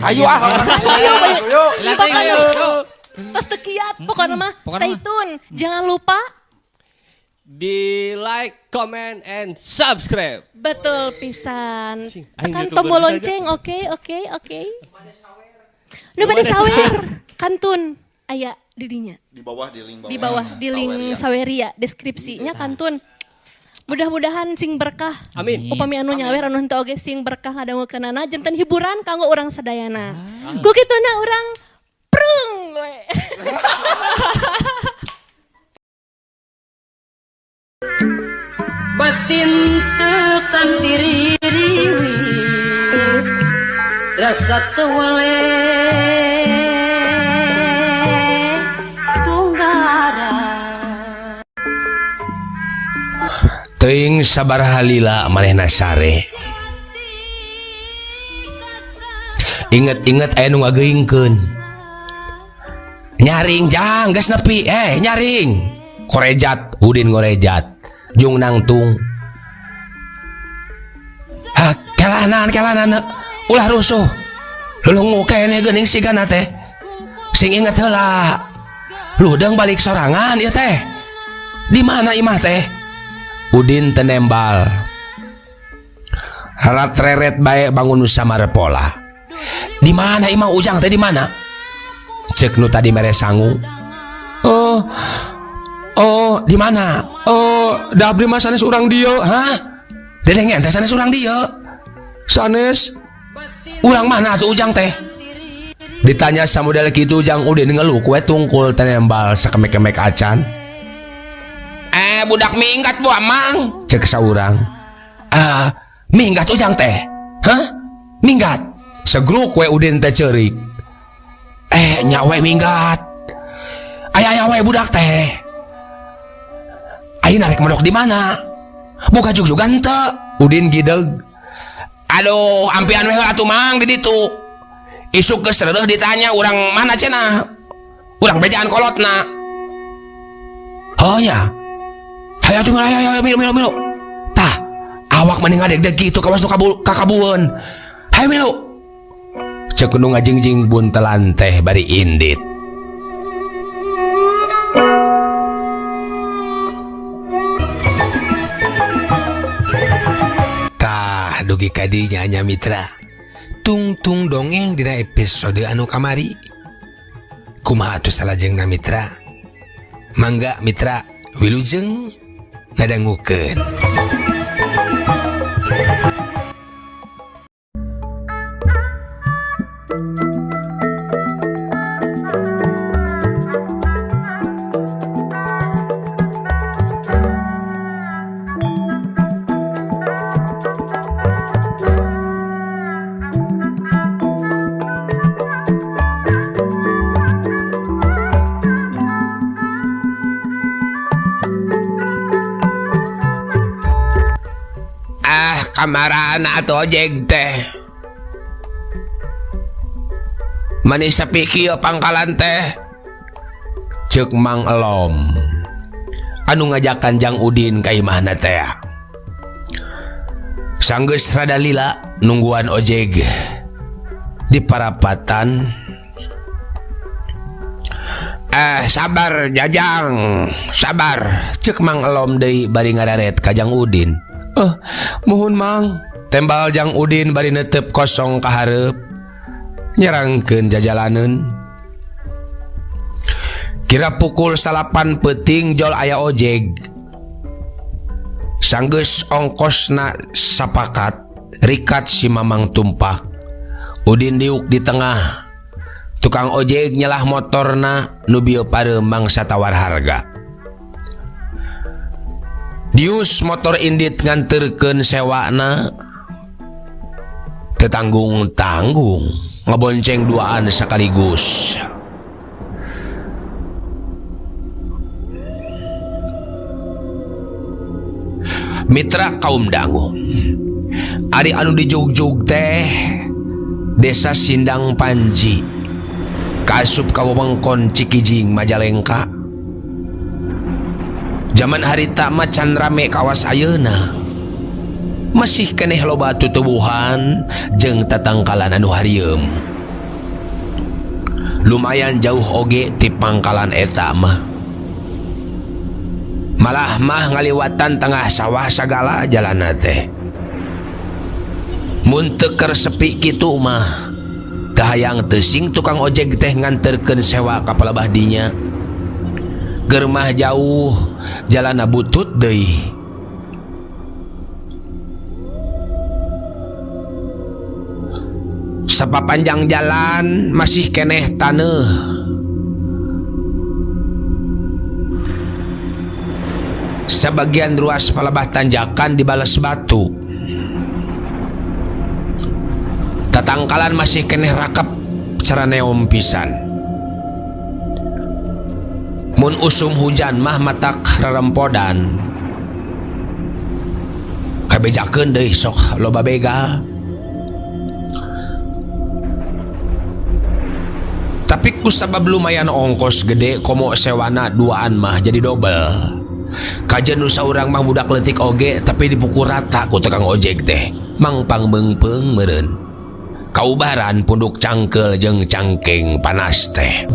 Ayo Ayo. Terus tekiat pokoknya mah stay tune. Jangan lupa di like, comment, and subscribe. betul pisan. Aing Tekan YouTuber tombol saja. lonceng. Oke. Nu bade sawer. Kantun aya didinya. Di bawah di link Di bawah di link Saweria deskripsinya kantun. Mudah-mudahan sing berkah. Amin. Upami anu nyawer anu henteu oge sing berkah ngadangukeunana janten hiburan kanggo urang sadayana. Ku kituna urang prung we. Batin tekan diririwi rasa tuwale tunggara Teuing sabar halila manehna sare. Inget-inget aya nu ngageingkeun. Nyaring jang geus nepi, nyaring. Korejat, udin ngorejat. Jung nangtung. Kelanan ulah rusuh. Lulungu kene geuning sigana teh. Sing inget heula. Ludeung balik sorangan ieu teh. Di mana imah teh? Udin tenembal. Harat reret bae bangun samare pola. Di mana imah ujang teh di mana? Cek nu tadi mere sangu. Oh, di mana? Oh, da abdi mah sanes urang dieu, hah? Dedengen teh sanes urang dieu. Sanes ulang mana tuh ujang teh? Ditanya samudel kitu ujang Udin ngeluh kue tungkul tenembal sakemek-kemek acan. Budak minggat bu amang, cek saurang. Minggat ujang teh, hah? Minggat. Segruk kue Udin teh ceurik. Nyawe minggat. Aya we budak teh. Ayo narik medok di mana? Buka jug-jugan teu? Udin gideg. Aduh, ampian we atuh mang di ditu. Isuk geus reureut ditanya urang mana cenah? Urang bejaan kolotna. Oh ya. Hayo atuh hayo milu. Tah, awak mending ngadeg-deg kitu kawas nu kakabueun. Hayo milu. Ceuk nu ngajingjing buntelan teh bari indit. Dugi kadinya nya mitra tungtung dongeng dina episode anu kamari kumaha atuh salajengna mitra mangga mitra wilujeng ngadangukeun. Kamarana atau ojek teh manis sapi kieu pangkalan teh ceuk Mang Elom anu ngajakan Jang Udin ka imahna teh sanggeus rada lila nungguan ojek di parapatan. Sabar Jajang, sabar ceuk Mang Elom deui bari ngararet ka Jang Udin. Mohon Mang, tembal Jang Udin bari netep kosong ka hareup nyerangkeun jajalaneun. Kira pukul 8 peuting jol aya ojek. Sanggeus ongkosna sapakat rikat si Mamang tumpak. Udin diuk di tengah. Tukang ojek nyelah motorna nu bieu pareum mangsa tawar harga. Dius motor indit nganterkeun sewana tetanggung-tanggung ngebonceng duaan sekaligus. Mitra kaum dangu ari anu di jug-jug teh Desa Sindang Panji kasup kawewengkon Cikijing Majalengka. Zaman harita macan rame kawas ayeuna masih keneh loba tutubuhan jeung tatangkalan anu harieum. lumayan jauh oge ti pangkalan eta mah. Malah mah ngaliwatan tengah sawah sagala jalan teh. Mun teu keur sepi kitu mah tahayang teusing tukang ojek teh nganterkeun sewa ka palebah dinya. Keur mah jauh jalanna butut deui. Sapapanjang jalan masih keneh taneuh. Sebagian ruas palebah tanjakan dibales batu. Tatangkalan masih keneh rakep cara neom pisan. Mun usum hujan mah matak rerempodan. Kabejakeun deui sok loba begal. Tapi kusabab lumayan ongkos gede komo sewana duaan mah jadi dobel. Kajen nu saurang mah budak leutik oge tapi dipukul rata ku tukang ojek teh. Mangpang beungpeung meureun. Kaubaran punduk cangkel jeung cangking panas teh.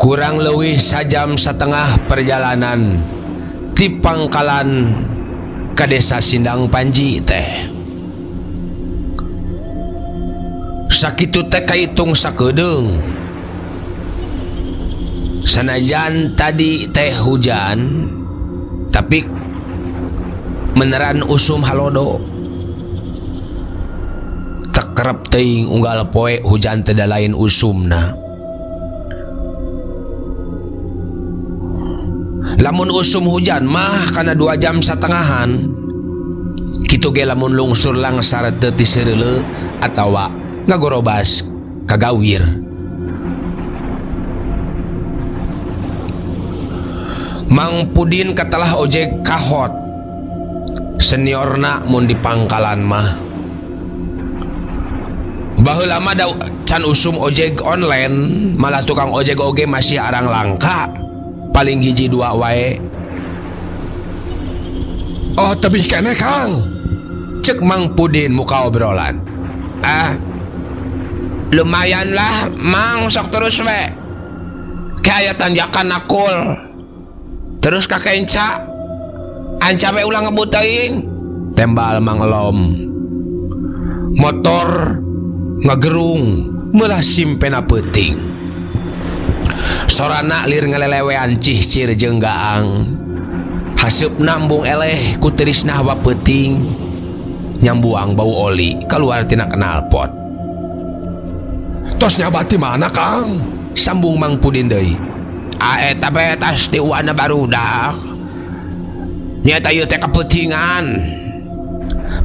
Kurang leuwih sajam satengah perjalanan ti pangkalan ka desa Sindang Panji teh. Sakitu teh kaitung sakedeung. Sanajan tadi teh hujan, tapi meneran usum halodo. Tekerep teuing unggal poe hujan teh da lain usumna. Lamun usum hujan mah kana 2 jam satengahan. Kitu ge lamun lungsur langsar teu ti sereuleu atawa ngagorobas kagawir. Mang Pudin katalah ojek kahot. Seniorna mun di pangkalan mah. Baheula mah da can usum ojek online, malah tukang ojek oge masih arang langka. Paling hiji 2 wae. Oh tebih kene Kang, cek Mang Pudin muka obrolan. Lumayan lah Mang, sok terus we. Kayak tanjakan akul. Terus kakek enca anca we ulang ngebuteuing. Tembal Mang Elom. Motor ngagerung meulah simpena peuting. Sorana lir ngelelewean cihcir jeung gaang. Haseup nambung eleh ku teurisna hawa peuting. Nyambuang bau oli kaluar tina knalpot. Tos nyabat di mana Kang? Sambung Mang Pudin deui. Eta bae tas ti uwana barudak. Nyata ieu teh kapeutingan.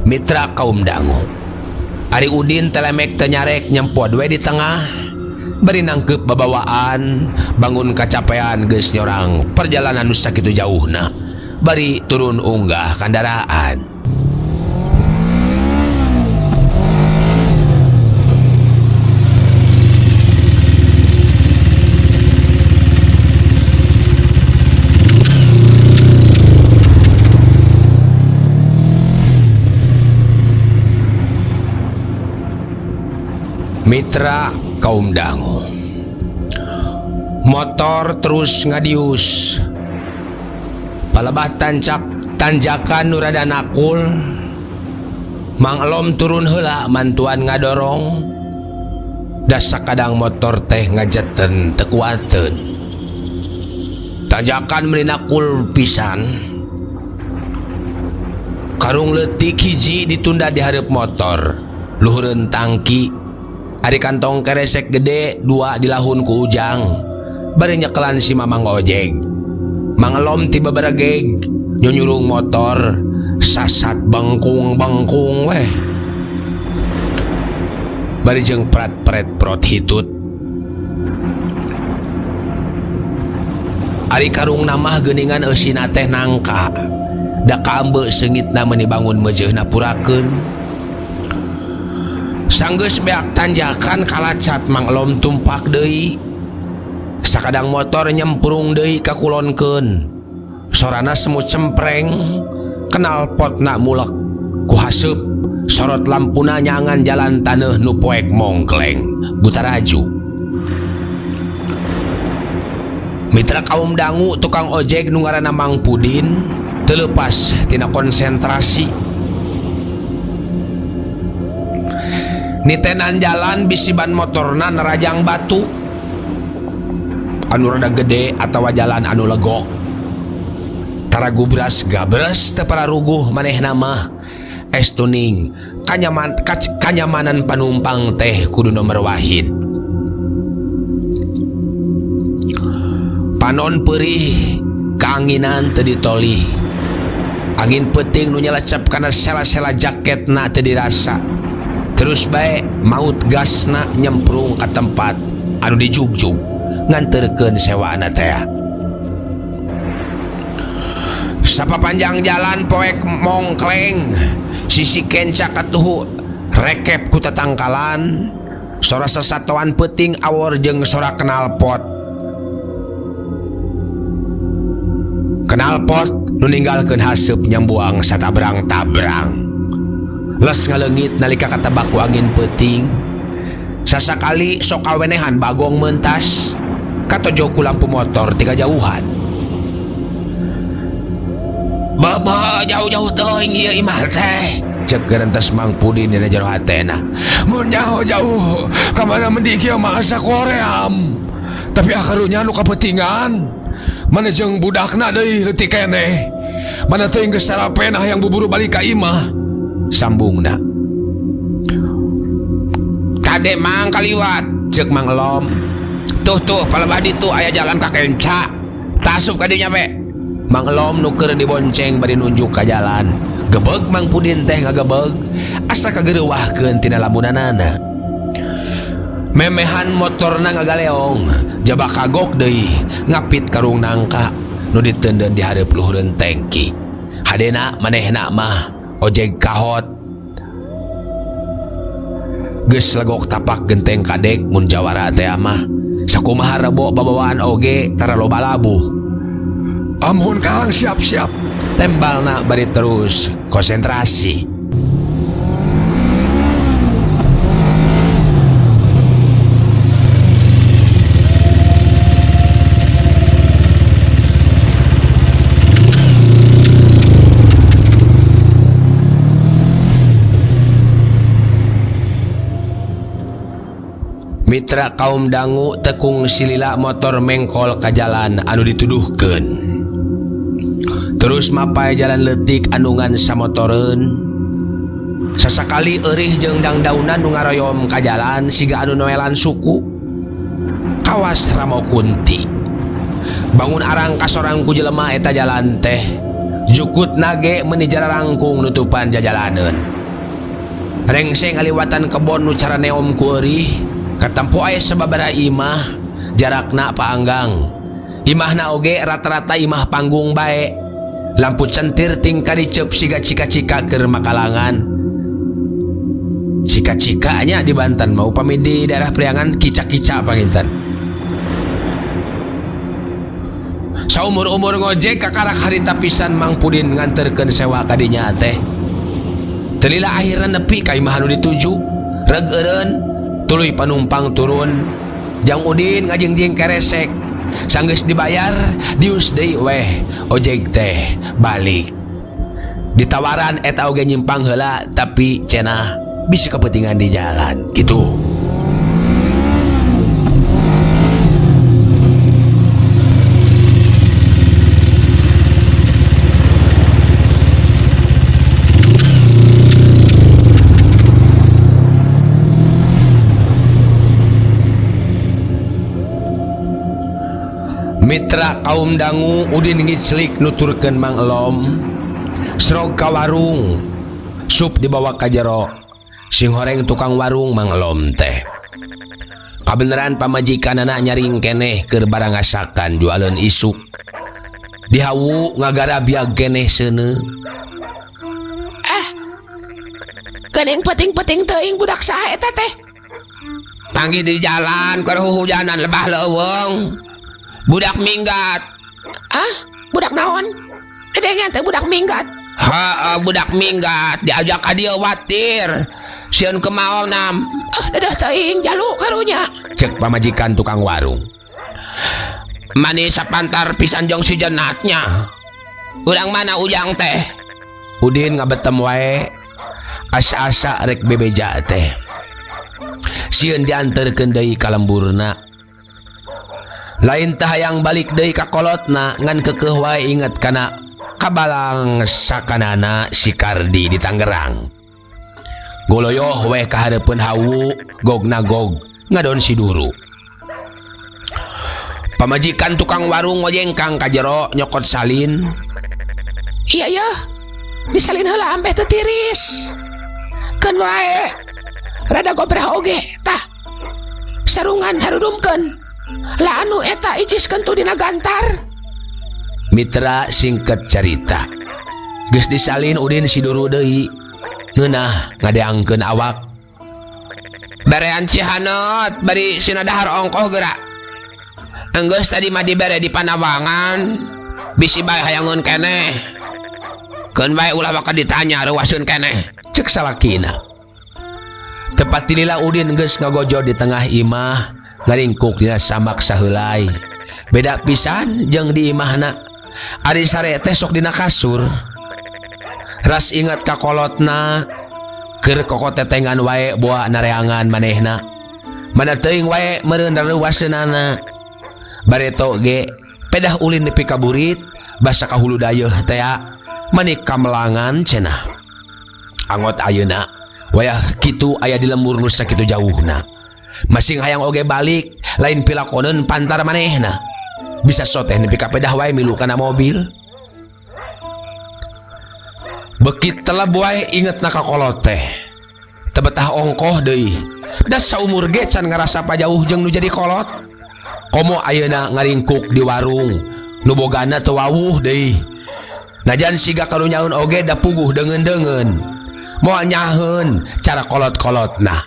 Mitra kaum dangu. Ari Udin telemek teu nyarek nyempod we di tengah. Bari nangkep babawaan, bangun kacapean geus nyorang perjalanan nu sakitu jauhna. Bari turun unggah kandaraan. Mitra kaum dangu. Motor terus ngadius. Palebah tanjakan nu rada nakul. Mang Elom turun heula mantuan ngadorong. Da sakadang motor teh ngajeten teu kuateun. Tanjakan meuli nakul pisan. Karung leutik hiji ditunda di hareup motor. Luhureun tangki. Ari kantong keresek gede 2 dilahun ku Ujang. Bari nyekelan si Mamang ojek. Mang Elom tiba beregeg nyunyurung motor sasat bangkung weh. Bari jeung prat-pret prot hitut. Ari karung namah geuningan eusina teh nangka. Da kaambeu seungitna meuni bangun meujeunna purakeun. Sanggeus beak tanjakan kalacat Mang Elom tumpak deui. Sakadang motor nyemprung deui ka kulonkeun. Sorana semu cempreng, kenal potna mulek ku haseup, sorot lampuna nyangan jalan taneuh nu poek mongkleng, butaraju. Mitra kaum dangu tukang ojek nu ngaranna Mang Pudin teu leupas tina konsentrasi. Nitenan jalan bisi ban motorna nerajang batu anu rada gede atawa jalan anu legok. Tara gubras gabres teu pararuguh manehna mah es tuning kanyamanan panumpang teh kudu nomor wahid. Panon perih kaanginan teu ditolih. Angin peuting nu nyelecep kana sela-sela jaketna teu dirasa. Terus bae maut gasna nyemprung ka tempat anu dijugjug nganterkeun sewaana teh. Sapapanjang jalan poek mongkleng, sisi kenca katuhu rekep ku tatangkalan, sora sasatoan peuting awor jeung sora knalpot. Knalpot nu ninggalkeun haseup nyambuang satabrang-tabrang. Les ngaleungit nalika katebak ku angin peuting. Sasakali sok awenehan bagong mentas katojog ku lampu motor ti kajauhan. Baba jauh-jauh teuing ieu imah teh, ceuk gerentas Mang Pudin dina jero hatena. Mun jauh-jauh ka mana mendi kieu mah asa koream. Tapi akarunya nu kapeutingan. Mana jeung budakna deui leutik keneh. Mana teuing geus sarapenah yang buburu balik ka imah. Sambungna. Kade Mang kaliwat, ceuk Mang Elom. Tuh palebah ditu aya jalan ka kenca. Tasup ka dieu nyampe. Mang Elom nu keur dibonceng bari nunjuk ka jalan. Gebeg Mang Pudin teh ngagebeg, asa kageureuwahkeun tina lamunanana. Memehan motorna ngagaleong, jabak kagok deui ngapit karung nangka nu diteundeun di hareup luhureun tengki. Hadena manehna mah ojek kahot. Geus legok tapak genteng kadek mun jawara teh mah sakumaha rebo babawaan oge tara loba labuh. Amun Kang siap-siap, tembalna bari terus konsentrasi. Mitra kaum dangu tekung silila motor mengkol ka jalan anu dituduhkeun. Terus mapai jalan leutik anu ngan samotoreun. Sasakali eurih jeung dangdaunan nu ngaroyom ka jalan siga anu noelan suku. Kawas Ramo Kunti. Bangun arang kasorang ku jelema eta jalan teh. Jukut nage meuni jararangkung nutupan jajalaneun. Rengseng aliwatan kebon nu cara neom ku eurih. Katampo aya sababaraha imah, jarakna paanggang. Imahna oge rata-rata imah panggung bae. Lampu centir tingkah diceup siga cika-cika keur makalangan. Cika-cika nya di Banten mau upami di daerah Priangan kica-kica panginten. Saumur-umur ngojek kakarak harita pisan Mang Pudin nganterkeun sewa ka dinya teh. Teu lila akhirna nepi ka imah anu dituju. Reg eureun tuluy panumpang turun. Jang Udin ngajengjing keresek. Sanggeus dibayar dius deui weh ojek teh balik. Ditawaran eta oge nyimpang heula tapi cenah bisi kepentingan di jalan gitu. Mitra kaum dangu Udin ngiclik nuturkeun Mang Elom. Srog ka warung, sup dibawa ka jero. Sing horeng tukang warung Mang Elom teh. Kabeneran pamajikanana nyaring keneh keur barang asakan jualan isuk. Dihawu ngagara biag keneh seuneu. Kening peting-peting teuing budak saha eta teh? Panggil di jalan keur hujanan lebah leuweung. Budak minggat. Ah, budak naon? Kedengan teh budak minggat. Budak minggat diajak ka dieu watir. Sieun kemaona. Dadah teuing jalu karunya. Cek pamajikan tukang warung. Manis sapantar pisan jong si jenatnya. Urang mana ujang teh? Udin ngabetem wae. Asa-asa rek bebeja teh. Sieun dianterkeun deui ka lemburna. Lain tah hayang balik deui ka kolotna ngan keukeuh wae inget kana kabalang sakanana si Kardi di Tangerang. Goloyoh we ka hareupeun hawu gogna gog ngadon si Duru. Pamajikan tukang warung ngojengkang ka jero nyokot salin. Iya ya, disalin heula ampeh teu tiris. Keun wae rada gobrah oge tah. Sarungan harudumkeun. Lah anu eta iciskeun tu dina gantar. Mitra singket cerita. Geus disalin Udin si Duru deui. Ngeunah ngadeangkeun awak. Barean Cihanot bari sina dahar ongkoh geura. Enggeus tadi mah dibere di Panawangan. Bisi bae hayangeun keneh. Keun bae ulah bakal ditanya reuaseun keneh. Cek salakina. Tepat tilila Udin geus ngagojo di tengah imah ngaringkuk dina samak saheulai. Beda pisan jeung di imahna. Ari sare teh sok dina kasur. Ras ingat ka kolotna keur kokotetengan wae boa nareangan manehna. Mana teuing wae meureun reuaseunana. Bareto ge pedah ulin nepi ka burit basa ka hulu dayeuh teh manik kamelangan cenah. Angot ayeuna wayah kitu aya di lembur nu sakitu jauhna. Masing hayang oge balik lain pilakoneun pantar manehna. Bisa soteh nepi ka pedah wae milu kana mobil. Bekit teleb wae ingetna ka kolot teh. Teu betah ongkoh deui. Da saumur ge can ngarasa pajauh jeung nu jadi kolot. Komo ayeuna ngaringkuk di warung nu bogana teu wawuh deui. Najan siga karunyaun oge da puguh deungeun-deungeun. Moal nyaheun cara kolot-kolotna.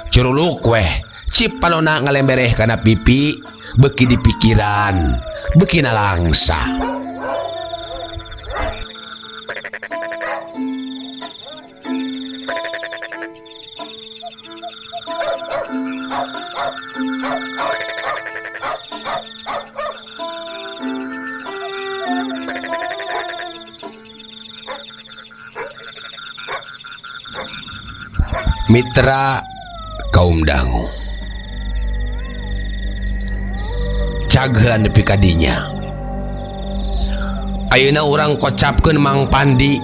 Curuluk weh cip panonna ngalembereh kana pipi beuki di pikiran beuki na langsa. Mitra kaum dangu caghan nepi ka dinya. Ayeuna urang kocapkeun Mang Pandi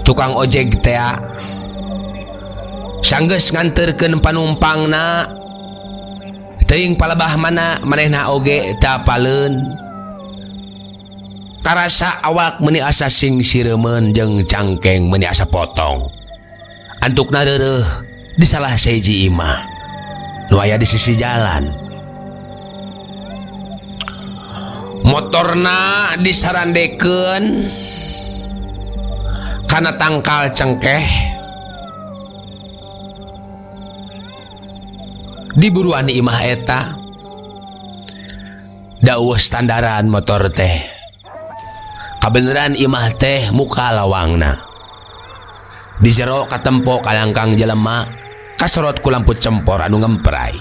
tukang ojek teh sanggeus nganterkeun panumpangna teuing palebah mana manehna oge teu apaleun. Karasa awak meuni asa sing sireumeun jeung cangkeng meuni asa potong. Antukna reureuh di salah sahiji imah nu aya di sisi jalan. Motorna disarandekeun kana tangkal cengkeh. Di buruan imah eta dawuh standaran motor teh. Kabeneran imah teh muka lawangna. Di jero katempo kalangkang jelema kasorot ku lampu cempor anu ngemprai.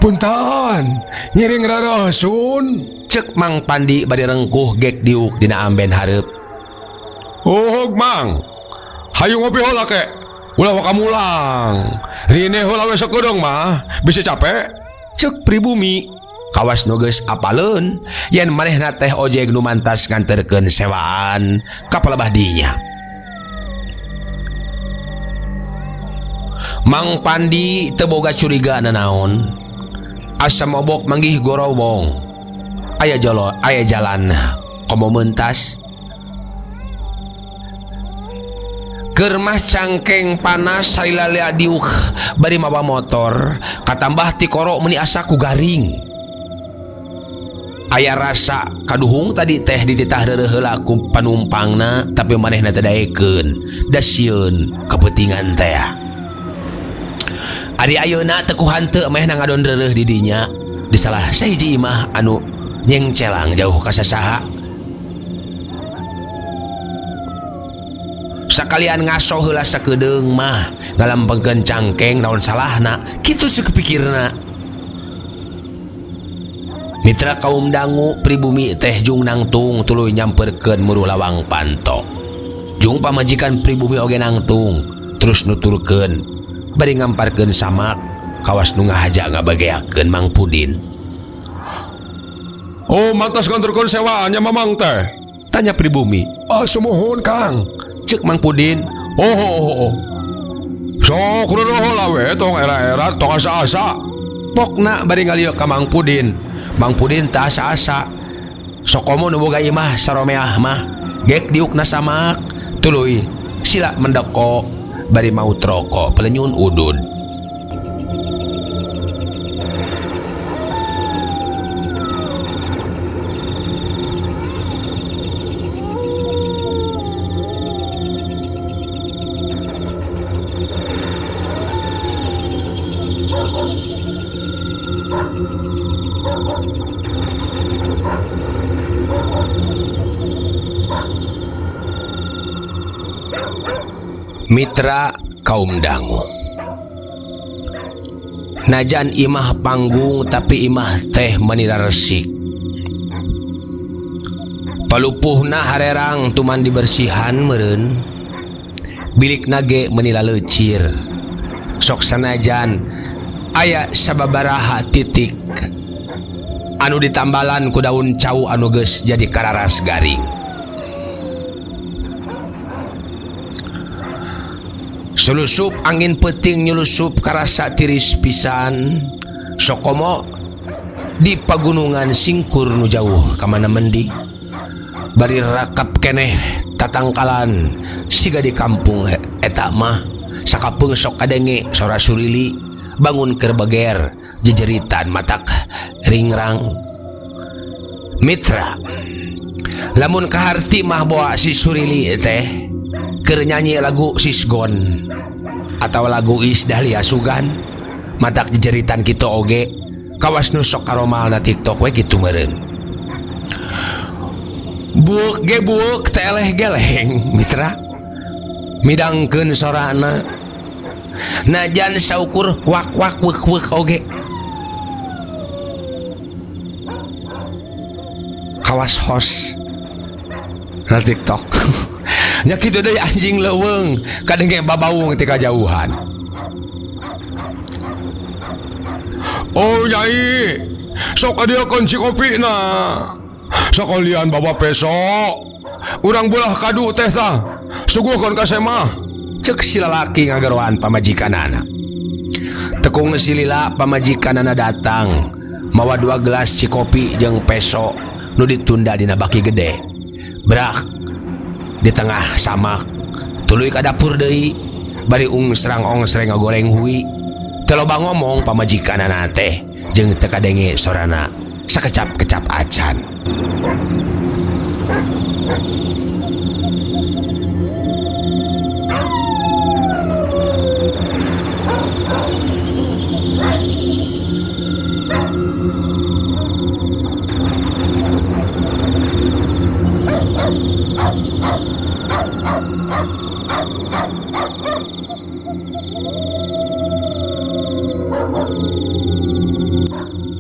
Punten, ngiring rarasun. Cek Mang Pandi bade rengkuh gek diuk dina amben hareup. Oh Mang, hayu ngopi heula ke. Ulah wakamulang. Rine heula we sakeudong mah, bisa capek. Cek pribumi. Kawas nu geus apaleun yen manehna teh ojek nu mantas nganterkeun sewaan ka palebah dinya. Mang Pandi teu boga curiga nanaon. Asa mobok manggih gorowong. Aya jalan komo meuntas. Keur mah cangkeng panas hailalea diuk bari mawa motor katambah ti koro meuni asa ku garing. aya rasa kaduhung tadi teh dititah heula ku panumpangna tapi manehna teu daekeun da sieun kepentingan teh. Ari ayeuna teu ku hanteu meh ngadon reureuh di dinya di salah sahiji imah anu nyengcelang jauh ka sasaha. Sakalian ngaso heula sakedeung mah ngalampengkeun cangkeng naon salahna kitu ceuk pikirna. Mitra kaum dangu pribumi teh Jung nangtung tuluy nyamperkeun muruh lawang panto. Jung pamajikan pribumi oge nangtung terus nuturkeun bari ngamparkeun samak kawas nu ngahaja ngabageakeun Mang Pudin. Oh, mantas nganturkeun sewaannya mamang teh? Tanya pribumi. Sumuhun Kang. Cek Mang Pudin. Oh. Sok ruruh lah we tong era-era tong asa-asa. Pokna bari ngalieu ka Mang Pudin. Mang Pudin teu asa-asa. Sok komo nu boga imah saromeah mah gek diukna samak tuluy sila mendeko bari maut rokok pelenyun udud. Mitra kaum dangu. Najan imah panggung tapi imah teh menira resik. Palupuhna harerang tuman dibersihan meureun. Bilik nage menila lecir. Sok sanajan aya sababaraha titik anu ditambalan ku daun cau anu geus jadi kararas garing. Selusup angin peting nyulusup karasa tiris pisan. Sokomo di pagunungan singkur nu jauh kamana mendi. Bari rakap keneh tatangkalan siga di kampung eta mah sakapeung sok kadenge sora surili bangun keur beger jejeritan matak ringrang. Mitra lamun kaharti mah boa si surili teh keur nyanyi lagu Sisgon atau lagu Is Dahlia Sugan matak jejeritan kitu oge kawas nu sok karomalna TikTok we kitu meureun. Buuk ge buuk teh eleh geleng mitra midangkeun sorana najan saukur wak wak weuk weuk oge kawas host na TikTok. Nya kitu deui anjing leuweung kadenge babaung ti kajauhan. Oh Nyai, sok adieukeun si kopina. Sakalian bawa peso. Urang belah kadu teh tah. Suguhkeun ka semah. Cek si lalaki ngageroan pamajikanana. Tekung si lila pamajikanana datang mawa 2 gelas cikopi jeung peso nu ditunda dina baki gede. Brak di tengah samak tuluy ka dapur deui bari ongsrang ngagoreng hui. Teu loba ngomong pamajikanana teh jeung teu kadenge sorana sakecap-kecap acan.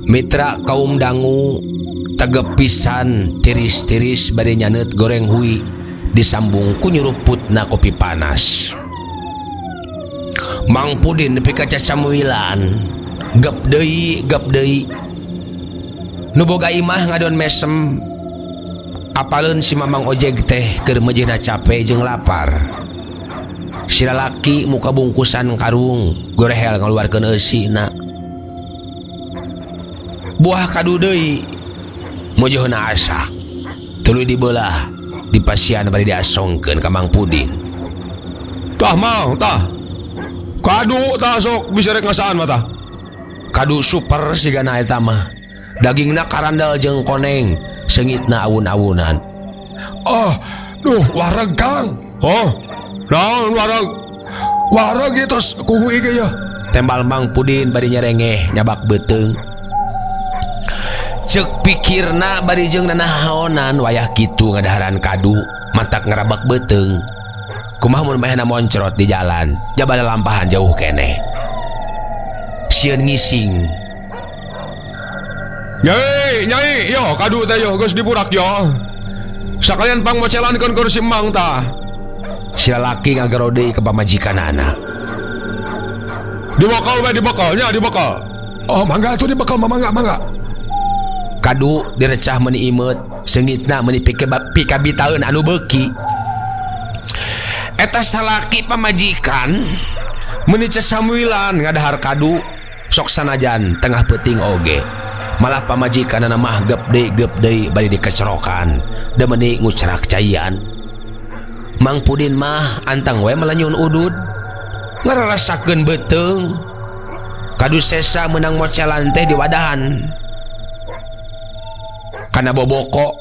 Mitra kaum dangu tegepisan tiris-tiris bari nyaneut goreng hui disambung ku nyuruputna kopi panas. Mang Pudin nepi ka cacamuilan gep deui nu boga imah ngadon mesem apaleun si mamang ojeg teh keur meujeuhna capek jeung lapar. Si lalaki muka bungkusan karung gorehel ngaluarkeun eusina. Buah kadu deui mojohna asak tuluy dibelah dipasian bari diasongkeun ka Mang Pudin. Tah Mang, tah. Kadu tah sok bisa rek ngasaan mah tah. Kadu super sigana eta mah dagingna karandal jeung koneng, seungitna awun-awunan. Duh, wareg Kang. Oh, naon wareg? Wareg itu kuhu ieu ya. Tembal Mang Pudin bari nyerengeh nyabak beuteung. Ceuk pikirna bari jeung nanahonan wayah kitu ngadaharan kadu, matak ngarabak beuteung. Kumaha mun mehna moncrot di jalan, jabal lampahan jauh keneh. Sieun ngising. Nyai, yo kadu teh yo geus diburak yo. Sakalian pangmocelankeun kursi Mang tah. Si lalaki ngagarode ke pamajikanana. Dibakal we dibakal. Oh, mangga tuh dibakal mangga. Kadu direcah meuni imeut, seungitna meuni pikabitaeun anu beuki. Eta salaki pamajikan meuni casamuilan ngadahar kadu, sok sanajan tengah peuting oge. Malah pamajikanana mah gep deui bari dikecerokan, da meuni ngucerak caian. Mang Pudin mah antang we melanyun udud, ngararasakeun beuteung. Kadu sesa meunang mocelan teh di wadahan. Kana boboko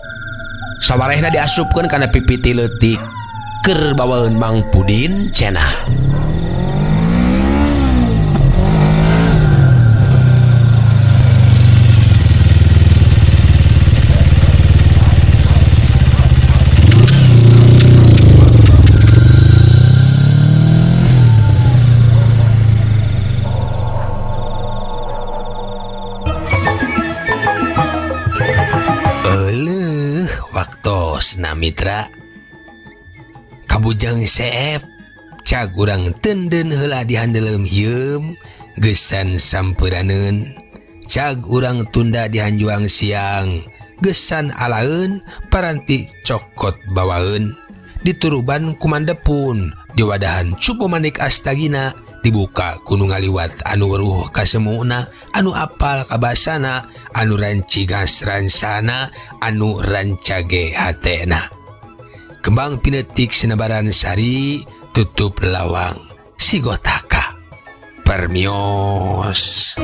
sawarehna diasupkeun kana pipiti leutik keur bawaeun Mang Pudin cenah. Waktos na mitra kabujang seep cag urang tenden heula dihandeleum hieum gesan sampuraneun cag urang tunda dihanjuang siang gesan alaeun paranti cokot bawaeun dituruban kumandepun di wadahan cupu manik astagina dibuka kuno ngaliwat anu weruh kasemuna anu apal kabasana anu rancigas ransana anu rancage hatena kembang pinetik senabaran sari tutup lawang sigotaka permios.